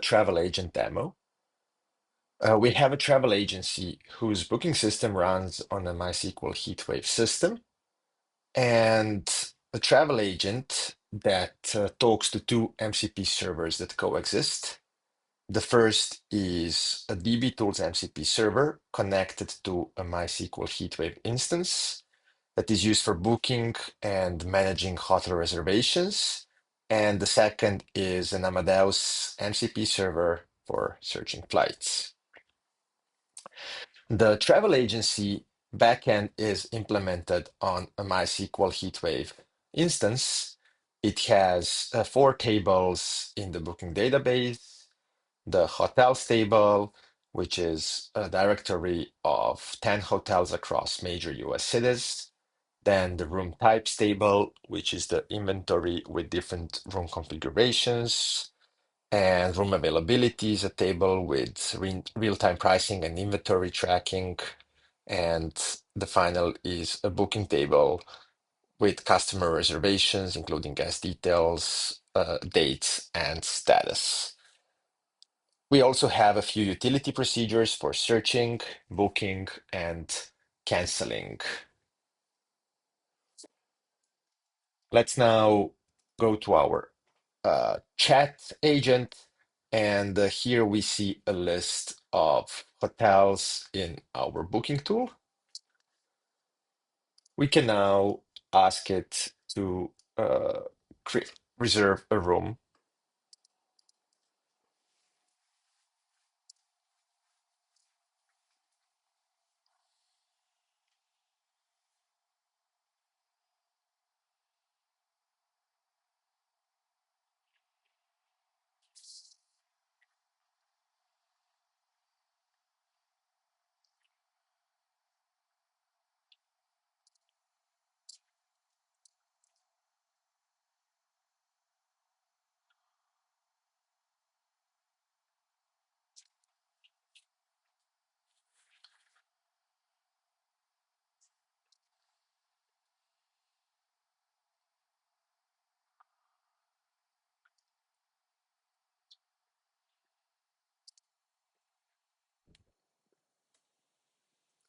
travel agent demo. We have a travel agency whose booking system runs on a MySQL HeatWave system, and a travel agent that talks to two MCP servers that coexist. The first is a DBTools MCP server connected to a MySQL HeatWave instance that is used for booking and managing hotel reservations. And the second is an Amadeus MCP server for searching flights. The travel agency backend is implemented on a MySQL HeatWave instance. It has four tables in the booking database: the hotels table, which is a directory of 10 hotels across major US cities. Then the room types table, which is the inventory with different room configurations. And room availability is a table with real-time pricing and inventory tracking. And the final is a booking table with customer reservations, including guest details, dates, and status. We also have a few utility procedures for searching, booking, and canceling. Let's now go to our chat agent, and here we see a list of hotels in our booking tool. We can now ask it to reserve a room.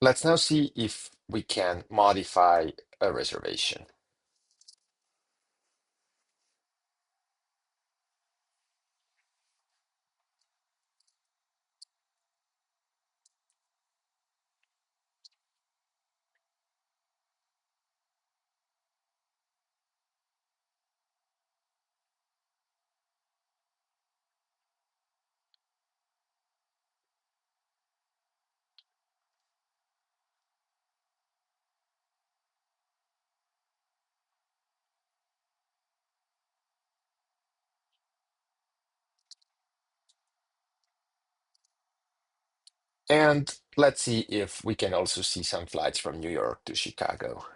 Let's now see if we can modify a reservation. And let's see if we can also see some flights from New York to Chicago.